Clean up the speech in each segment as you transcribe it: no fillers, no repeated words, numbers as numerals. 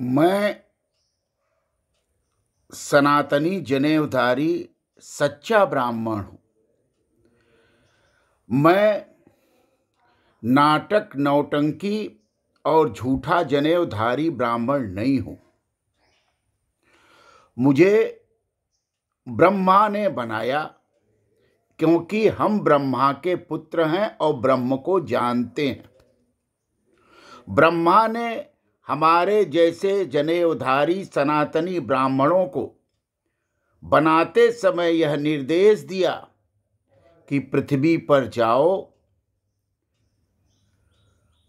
मैं सनातनी जनेऊधारी सच्चा ब्राह्मण हूँ। मैं नाटक, नौटंकी और झूठा जनेऊधारी ब्राह्मण नहीं हूँ। मुझे ब्रह्मा ने बनाया क्योंकि हम ब्रह्मा के पुत्र हैं और ब्रह्म को जानते हैं। ब्रह्मा ने हमारे जैसे जनेऊधारी सनातनी ब्राह्मणों को बनाते समय यह निर्देश दिया कि पृथ्वी पर जाओ,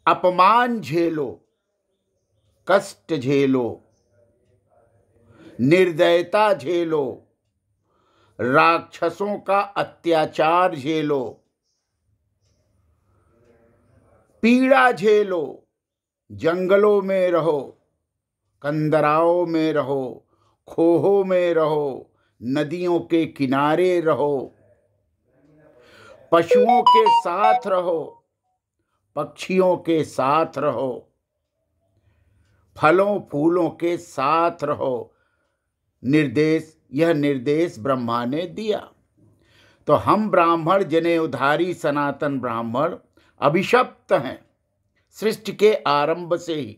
अपमान झेलो, कष्ट झेलो, निर्दयता झेलो, राक्षसों का अत्याचार झेलो, पीड़ा झेलो, जंगलों में रहो, कंदराओं में रहो, खोहों में रहो, नदियों के किनारे रहो, पशुओं के साथ रहो, पक्षियों के साथ रहो, फलों फूलों के साथ रहो। यह निर्देश ब्रह्मा ने दिया। तो हम ब्राह्मण जनेऊधारी सनातन ब्राह्मण अभिशप्त हैं। सृष्टि के आरंभ से ही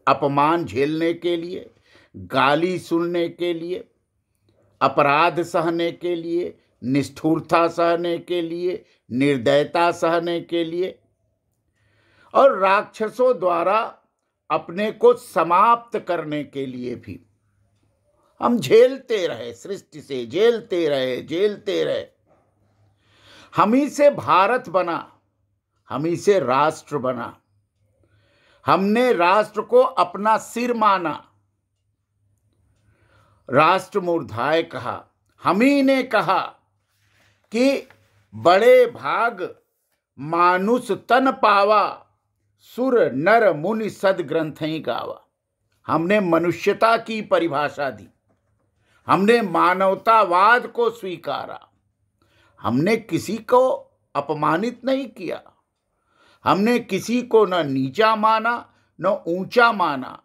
अपमान झेलने के लिए, गाली सुनने के लिए, अपराध सहने के लिए, निष्ठुरता सहने के लिए, निर्दयता सहने के लिए और राक्षसों द्वारा अपने को समाप्त करने के लिए भी हम झेलते रहे। सृष्टि से झेलते रहे। हम ही से भारत बना, हम ही से राष्ट्र बना। हमने राष्ट्र को अपना सिर माना, राष्ट्र मूर्धाय कहा। हम ही ने कहा कि बड़े भाग मानुष तन पावा, सुर नर मुनि सद ग्रंथ ही गावा। हमने मनुष्यता की परिभाषा दी, हमने मानवतावाद को स्वीकारा। हमने किसी को अपमानित नहीं किया, हमने किसी को न नीचा माना न ऊंचा माना।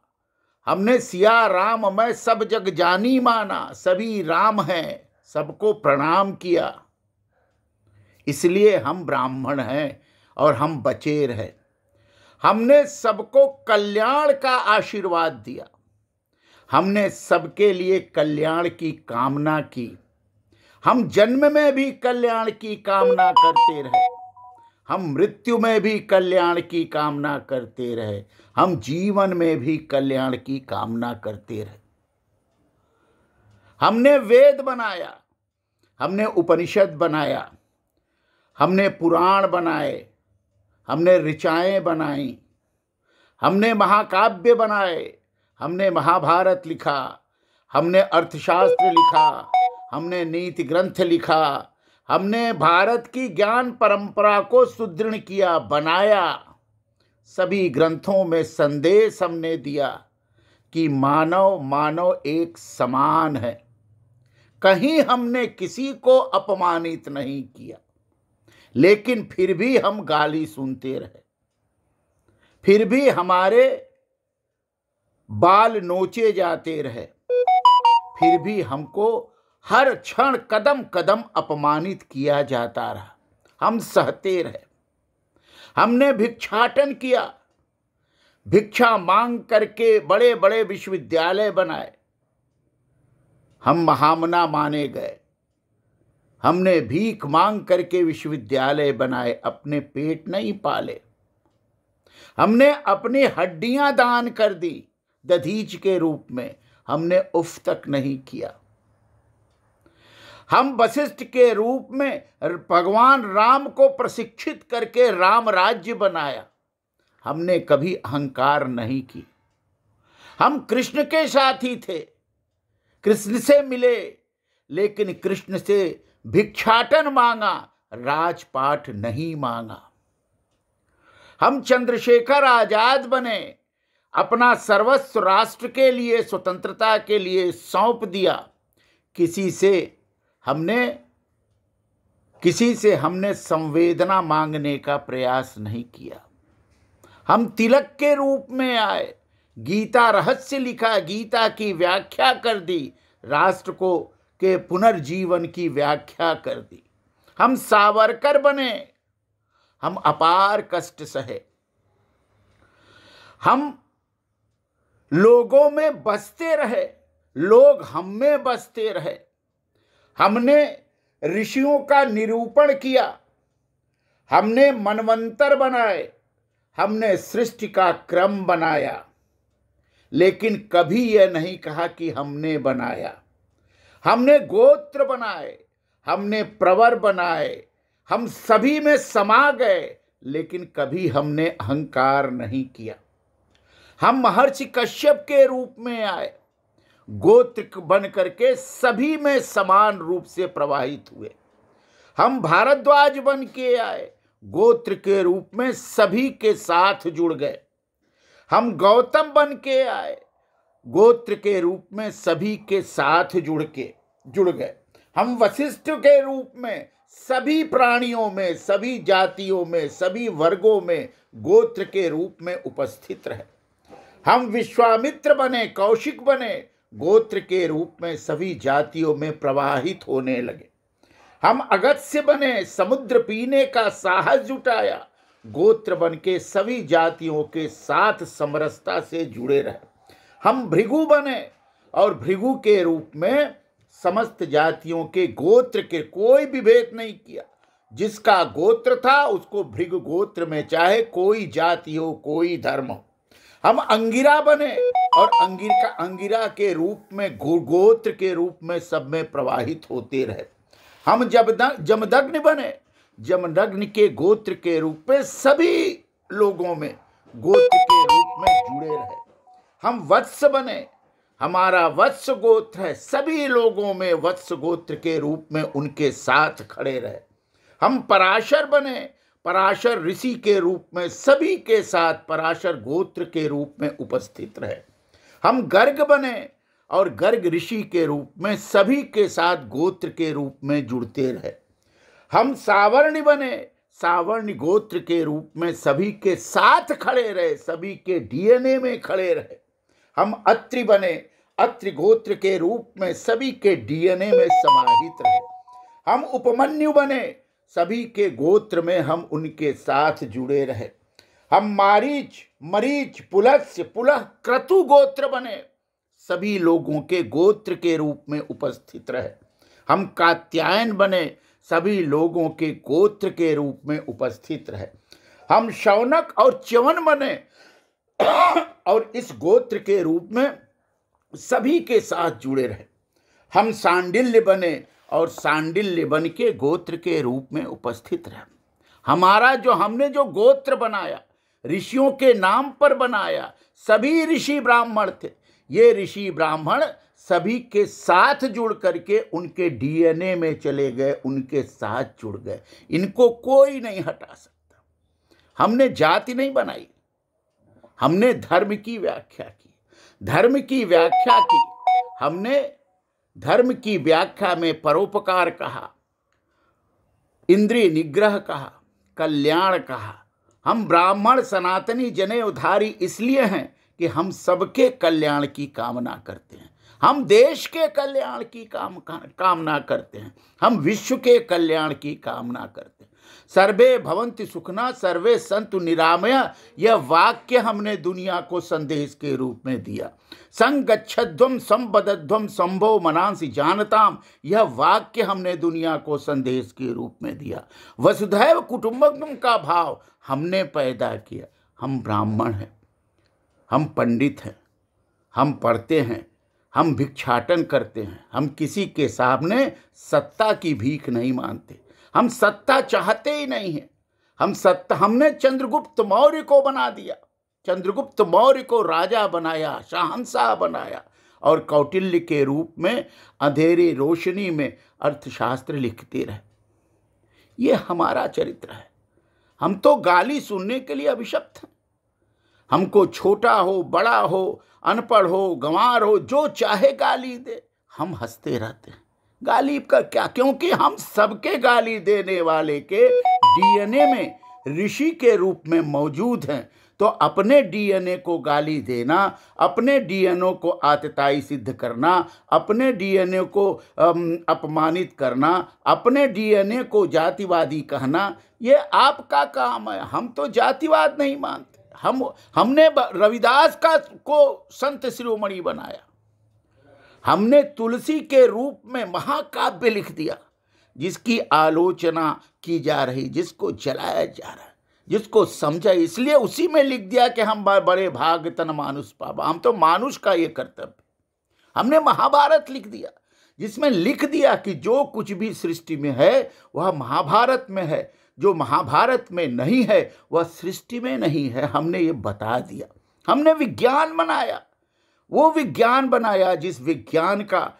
हमने सिया राम मैं सब जग जानी माना, सभी राम हैं सबको प्रणाम किया। इसलिए हम ब्राह्मण हैं और हम बचे रहे। हमने सबको कल्याण का आशीर्वाद दिया, हमने सबके लिए कल्याण की कामना की। हम जन्म में भी कल्याण की कामना करते रहे, हम मृत्यु में भी कल्याण की कामना करते रहे, हम जीवन में भी कल्याण की कामना करते रहे। हमने वेद बनाया, हमने उपनिषद बनाया, हमने पुराण बनाए, हमने ऋचाएं बनाई, हमने महाकाव्य बनाए, हमने महाभारत लिखा, हमने अर्थशास्त्र लिखा, हमने नीति ग्रंथ लिखा, हमने भारत की ज्ञान परंपरा को सुदृढ़ किया, बनाया। सभी ग्रंथों में संदेश हमने दिया कि मानव एक समान है। कहीं हमने किसी को अपमानित नहीं किया, लेकिन फिर भी हम गाली सुनते रहे, फिर भी हमारे बाल नोचे जाते रहे, फिर भी हमको हर क्षण कदम कदम अपमानित किया जाता रहा। हम सहते रहे। हमने भिक्षाटन किया, भिक्षा मांग करके बड़े बड़े विश्वविद्यालय बनाए, हम महामना माने गए। हमने भीख मांग करके विश्वविद्यालय बनाए, अपने पेट नहीं पाले। हमने अपनी हड्डियां दान कर दी दधीच के रूप में, हमने उफ तक नहीं किया। हम वशिष्ठ के रूप में भगवान राम को प्रशिक्षित करके राम राज्य बनाया, हमने कभी अहंकार नहीं की। हम कृष्ण के साथी थे, कृष्ण से मिले, लेकिन कृष्ण से भिक्षाटन मांगा, राजपाट नहीं मांगा। हम चंद्रशेखर आजाद बने, अपना सर्वस्व राष्ट्र के लिए, स्वतंत्रता के लिए सौंप दिया। किसी से हमने संवेदना मांगने का प्रयास नहीं किया। हम तिलक के रूप में आए, गीता रहस्य लिखा, गीता की व्याख्या कर दी, राष्ट्र को के पुनर्जीवन की व्याख्या कर दी। हम सावरकर बने, हम अपार कष्ट सहे, हम लोगों में बसते रहे, लोग हम में बसते रहे। हमने ऋषियों का निरूपण किया, हमने मनवंतर बनाए, हमने सृष्टि का क्रम बनाया, लेकिन कभी यह नहीं कहा कि हमने बनाया। हमने गोत्र बनाए, हमने प्रवर बनाए, हम सभी में समा गए, लेकिन कभी हमने अहंकार नहीं किया। हम महर्षि कश्यप के रूप में आए, गोत्र बन करके सभी में समान रूप से प्रवाहित हुए। हम भारद्वाज बन के आए, गोत्र के रूप में सभी के साथ जुड़ गए। हम गौतम बन के आए, गोत्र के रूप में सभी के साथ जुड़ गए। हम वशिष्ठ के रूप में सभी प्राणियों में, सभी जातियों में, सभी वर्गों में गोत्र के रूप में उपस्थित रहे। हम विश्वामित्र बने, कौशिक बने, गोत्र के रूप में सभी जातियों में प्रवाहित होने लगे। हम अगस्त्य बने, समुद्र पीने का साहस जुटाया, गोत्र बन के सभी जातियों के साथ समरसता से जुड़े रहे। हम भृगु बने और भृगु के रूप में समस्त जातियों के गोत्र के कोई विभेद नहीं किया। जिसका गोत्र था उसको भृगु गोत्र में, चाहे कोई जाति हो, कोई धर्म हो। हम अंगिरा बने और अंगिरा के रूप में, गोत्र के रूप में सब में प्रवाहित होते रहे। हम जमदग्नि बने, जमदग्नि के गोत्र के रूप में सभी लोगों में गोत्र के रूप में जुड़े रहे। हम वत्स बने, हमारा वत्स गोत्र है, सभी लोगों में वत्स गोत्र के रूप में उनके साथ खड़े रहे। हम पराशर बने, पराशर ऋषि के रूप में सभी के साथ पराशर गोत्र के रूप में उपस्थित रहे। हम गर्ग बने और गर्ग ऋषि के रूप में सभी के साथ गोत्र के रूप में जुड़ते रहे। हम सावर्णी बने, सावर्णी गोत्र के रूप में सभी के साथ खड़े रहे, सभी के डीएनए में खड़े रहे। हम अत्रि बने, अत्रि गोत्र के रूप में सभी के डीएनए में समाहित रहे। हम उपमन्यु बने, सभी के गोत्र में हम उनके साथ जुड़े रहे। हम मारीच, मरीच, पुलस्त्य, पुलह, क्रतु गोत्र बने, सभी लोगों के गोत्र के रूप में उपस्थित रहे। हम कात्यायन बने, सभी लोगों के गोत्र के रूप में उपस्थित रहे। हम शौनक और च्यवन बने और इस गोत्र के रूप में सभी के साथ जुड़े रहे। हम सांडिल्य बने और सांडिल्य बन के गोत्र के रूप में उपस्थित रहे। हमने जो गोत्र बनाया, ऋषियों के नाम पर बनाया, सभी ऋषि ब्राह्मण थे। ये ऋषि ब्राह्मण सभी के साथ जुड़ करके उनके डीएनए में चले गए, उनके साथ जुड़ गए। इनको कोई नहीं हटा सकता। हमने जाति नहीं बनाई, हमने धर्म की व्याख्या की। धर्म की व्याख्या की हमने, धर्म की व्याख्या में परोपकार कहा, इंद्रिय निग्रह कहा, कल्याण कहा। हम ब्राह्मण सनातनी जने उधारी इसलिए हैं कि हम सबके कल्याण की कामना करते हैं। हम देश के कल्याण की कामना करते हैं। हम विश्व के कल्याण की कामना करते हैं। सर्वे भवन्ति सुखना सर्वे सन्तु निरामया, यह वाक्य हमने दुनिया को संदेश के रूप में दिया। संगच्छध्वम संवदध्वम संभो मनांसि जानताम, यह वाक्य हमने दुनिया को संदेश के रूप में दिया। वसुधैव कुटुंबकम का भाव हमने पैदा किया। हम ब्राह्मण हैं, हम पंडित हैं, हम पढ़ते हैं, हम भिक्षाटन करते हैं। हम किसी के सामने सत्ता की भीख नहीं मांगते। हम सत्ता चाहते ही नहीं हैं। हमने चंद्रगुप्त मौर्य को बना दिया, चंद्रगुप्त मौर्य को राजा बनाया, शहंशाह बनाया और कौटिल्य के रूप में अंधेरी रोशनी में अर्थशास्त्र लिखते रहे। ये हमारा चरित्र है। हम तो गाली सुनने के लिए अभिशप्त हैं। हमको छोटा हो, बड़ा हो, अनपढ़ हो, गंवार हो, जो चाहे गाली दे, हम हंसते रहते हैं। गाली का क्या, क्योंकि हम सबके गाली देने वाले के डीएनए में ऋषि के रूप में मौजूद हैं। तो अपने डीएनए को गाली देना, अपने डीएनए को आतताई सिद्ध करना, अपने डीएनए को अपमानित करना, अपने डीएनए को जातिवादी कहना, ये आपका काम है। हम तो जातिवाद नहीं मानते। हमने रविदास को संत शिरोमणि बनाया। हमने तुलसी के रूप में महाकाव्य लिख दिया, जिसकी आलोचना की जा रही, जिसको जलाया जा रहा है, जिसको समझा, इसलिए उसी में लिख दिया कि हम बड़े भाग तन मानुष पावा। हम तो मानुष का ये कर्तव्य। हमने महाभारत लिख दिया, जिसमें लिख दिया कि जो कुछ भी सृष्टि में है वह महाभारत में है, जो महाभारत में नहीं है वह सृष्टि में नहीं है। हमने ये बता दिया। हमने विज्ञान बनाया, वो विज्ञान बनाया जिस विज्ञान का,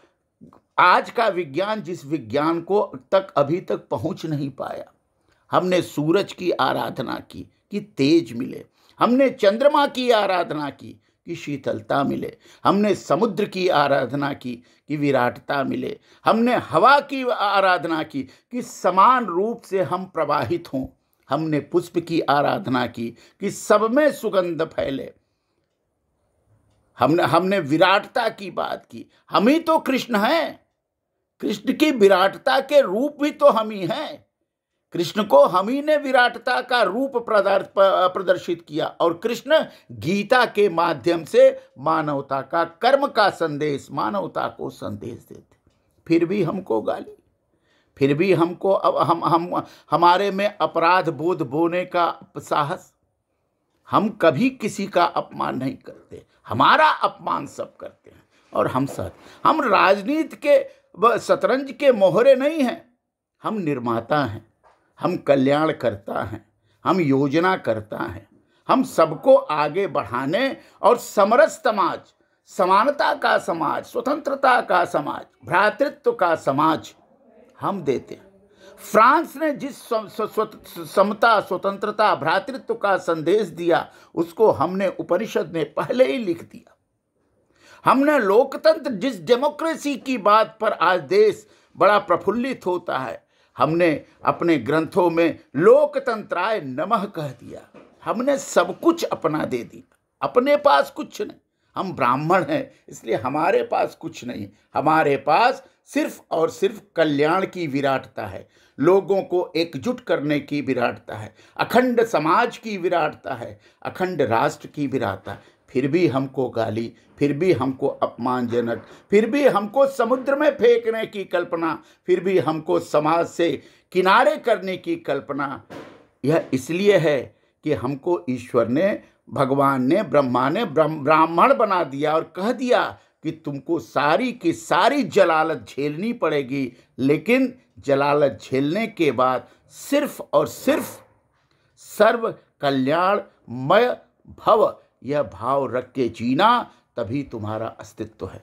आज का विज्ञान जिस विज्ञान को तक अभी तक पहुंच नहीं पाया। हमने सूरज की आराधना की कि तेज मिले, हमने चंद्रमा की आराधना की कि शीतलता मिले, हमने समुद्र की आराधना की कि विराटता मिले, हमने हवा की आराधना की कि समान रूप से हम प्रवाहित हों, हमने पुष्प की आराधना की कि सब में सुगंध फैले, हमने विराटता की बात की। हम ही तो कृष्ण हैं। कृष्ण की विराटता के रूप भी तो हम ही हैं। कृष्ण को हम ही ने विराटता का रूप प्रदर्शित किया, और कृष्ण गीता के माध्यम से मानवता का, कर्म का संदेश, मानवता को संदेश देते। फिर भी हमको गाली, फिर भी हमको हमारे में अपराध बोध बोने का साहस। हम कभी किसी का अपमान नहीं करते, हमारा अपमान सब करते हैं। और हम राजनीति के शतरंज के मोहरे नहीं हैं। हम निर्माता हैं, हम कल्याण करता हैं, हम योजना करता हैं, हम सबको आगे बढ़ाने और समरस समाज, समानता का समाज, स्वतंत्रता का समाज, भ्रातृत्व का समाज हम देते हैं। फ्रांस ने जिस समता, स्वतंत्रता, भ्रातृत्व का संदेश दिया, उसको हमने उपनिषद में पहले ही लिख दिया। हमने लोकतंत्र, जिस डेमोक्रेसी की बात पर आज देश बड़ा प्रफुल्लित होता है, हमने अपने ग्रंथों में लोकतंत्राय नमः कह दिया। हमने सब कुछ अपना दे दिया, अपने पास कुछ नहीं। हम ब्राह्मण हैं, इसलिए हमारे पास कुछ नहीं। हमारे पास सिर्फ और सिर्फ कल्याण की विराटता है, लोगों को एकजुट करने की विराटता है, अखंड समाज की विराटता है, अखंड राष्ट्र की विराटता है। फिर भी हमको गाली, फिर भी हमको अपमानजनक, फिर भी हमको समुद्र में फेंकने की कल्पना, फिर भी हमको समाज से किनारे करने की कल्पना। यह इसलिए है कि हमको ईश्वर ने, भगवान ने, ब्रह्मा ने ब्राह्मण बना दिया और कह दिया कि तुमको सारी की सारी जलालत झेलनी पड़ेगी, लेकिन जलालत झेलने के बाद सिर्फ और सिर्फ सर्व कल्याणमय भव, यह भाव रख के जीना, तभी तुम्हारा अस्तित्व है।